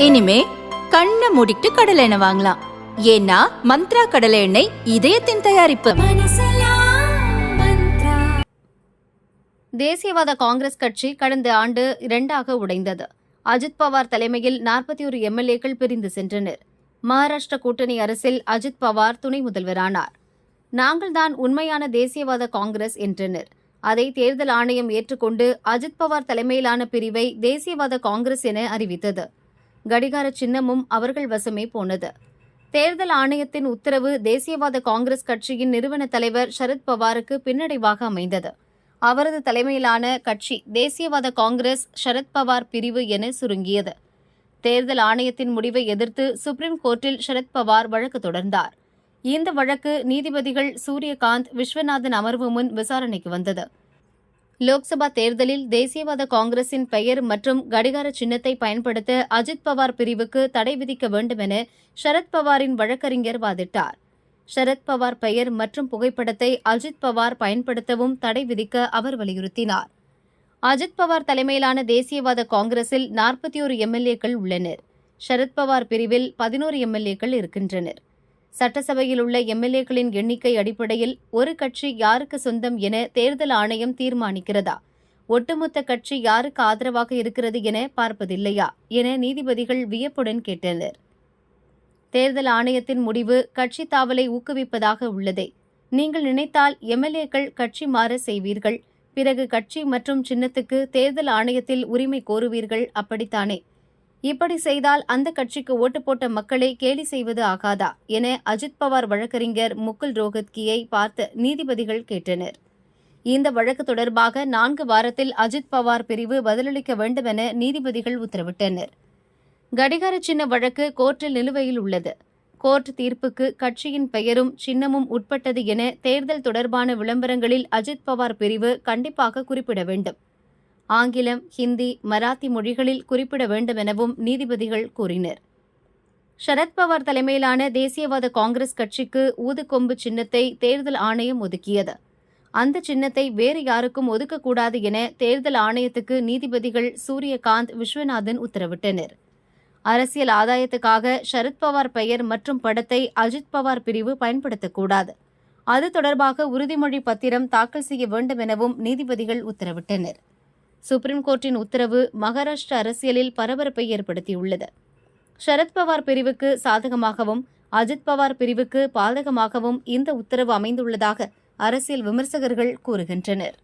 இனிமே கண்ணை மூடிட்டு கடலை எண்ணெய் வாங்கலாம். ஏன்னா மந்த்ரா கடலை எண்ணெய் இதயத்தின் தயாரிப்பு. தேசியவாத காங்கிரஸ் கட்சி கடந்த ஆண்டு இரண்டாக உடைந்தது. அஜித் பவார் தலைமையில் 41 எம்எல்ஏக்கள் பிரிந்து சென்றனர். மகாராஷ்டிர கூட்டணி அரசில் அஜித் பவார் துணை முதல்வரானார். நாங்கள்தான் உண்மையான தேசியவாத காங்கிரஸ் என்றனர். அதை தேர்தல் ஆணையம் ஏற்றுக்கொண்டு அஜித் பவார் தலைமையிலான பிரிவை தேசியவாத காங்கிரஸ் என அறிவித்தது. கடிகார சின்னமும் அவர்கள் வசமே போனது. தேர்தல் ஆணையத்தின் உத்தரவு தேசியவாத காங்கிரஸ் கட்சியின் நிறுவன தலைவர் சரத் பவாருக்கு பின்னடைவாக அமைந்தது. அவரது தலைமையிலான கட்சி தேசியவாத காங்கிரஸ் சரத் பவார் பிரிவு என சுருங்கியது. தேர்தல் ஆணையத்தின் முடிவை எதிர்த்து சுப்ரீம் கோர்ட்டில் சரத் பவார் வழக்கு தொடர்ந்தார். இந்த வழக்கு நீதிபதிகள் சூரியகாந்த், விஸ்வநாதன் அமர்வு முன் விசாரணைக்கு வந்தது. லோக்சபா தேர்தலில் தேசியவாத காங்கிரசின் பெயர் மற்றும் கடிகார சின்னத்தை பயன்படுத்த அஜித் பவார் பிரிவுக்கு தடை விதிக்க வேண்டும் என சரத் பவாரின் வழக்கறிஞர் வாதிட்டார். சரத் பவார் பெயர் மற்றும் புகைப்படத்தை அஜித் பவார் பயன்படுத்தவும் தடை விதிக்க அவர் வலியுறுத்தினார். அஜித் பவார் தலைமையிலான தேசியவாத காங்கிரஸில் 41 எம்எல்ஏக்கள் உள்ளனர். சரத் பவார் பிரிவில் 11 எம்எல்ஏக்கள் இருக்கின்றனர். சட்டசபையில் உள்ள எம்எல்ஏக்களின் எண்ணிக்கை அடிப்படையில் ஒரு கட்சி யாருக்கு சொந்தம் என தேர்தல் ஆணையம் தீர்மானிக்கிறதா, ஒட்டுமொத்த கட்சி யாருக்கு ஆதரவாக இருக்கிறது என பார்ப்பதில்லையா என நீதிபதிகள் வியப்புடன் கேட்டனர். தேர்தல் ஆணையத்தின் முடிவு கட்சி தாவலை ஊக்குவிப்பதாக உள்ளதே. நீங்கள் நினைத்தால் எம்எல்ஏக்கள் கட்சி மாற செய்வீர்கள், பிறகு கட்சி மற்றும் சின்னத்துக்கு தேர்தல் ஆணையத்தில் உரிமை கோருவீர்கள், அப்படித்தானே? இப்படி செய்தால் அந்த கட்சிக்கு ஓட்டு போட்ட மக்களை கேலி செய்வது ஆகாதா என அஜித் பவார் வழக்கறிஞர் முகுல் ரோஹத்கியை பார்த்து நீதிபதிகள் கேட்டனர். இந்த வழக்கு தொடர்பாக 4 வாரத்தில் அஜித் பவார் பிரிவு பதிலளிக்க வேண்டும் என நீதிபதிகள் உத்தரவிட்டனர். கடிகார சின்ன வழக்கு கோர்ட்டில் நிலுவையில் உள்ளது. கோர்ட் தீர்ப்புக்கு கட்சியின் பெயரும் சின்னமும் உட்பட்டது என தேர்தல் தொடர்பான விளம்பரங்களில் அஜித் பவார் பிரிவு கண்டிப்பாக குறிப்பிட வேண்டும். ஆங்கிலம், ஹிந்தி, மராத்தி மொழிகளில் குறிப்பிட வேண்டும் எனவும் நீதிபதிகள் கூறினர். சரத் பவார் தலைமையிலான தேசியவாத காங்கிரஸ் கட்சிக்கு ஊதுகொம்பு சின்னத்தை தேர்தல் ஆணையம் ஒதுக்கியது. அந்த சின்னத்தை வேறு யாருக்கும் ஒதுக்கக்கூடாது என தேர்தல் ஆணையத்துக்கு நீதிபதிகள் சூரியகாந்த், விஸ்வநாதன் உத்தரவிட்டனர். அரசியல் ஆதாயத்துக்காக சரத் பவார் பெயர் மற்றும் படத்தை அஜித் பவார் பிரிவு பயன்படுத்தக்கூடாது. அது தொடர்பாக உறுதிமொழி பத்திரம் தாக்கல் செய்ய வேண்டும் எனவும் நீதிபதிகள் உத்தரவிட்டனர். சுப்ரீம் கோர்ட்டின் உத்தரவு மகாராஷ்டிர அரசியலில் பரபரப்பை ஏற்படுத்தியுள்ளது. சரத் பவார் பிரிவுக்கு சாதகமாகவும் அஜித் பவார் பிரிவுக்கு பாதகமாகவும் இந்த உத்தரவு அமைந்துள்ளதாக அரசியல் விமர்சகர்கள் கூறுகின்றனர்.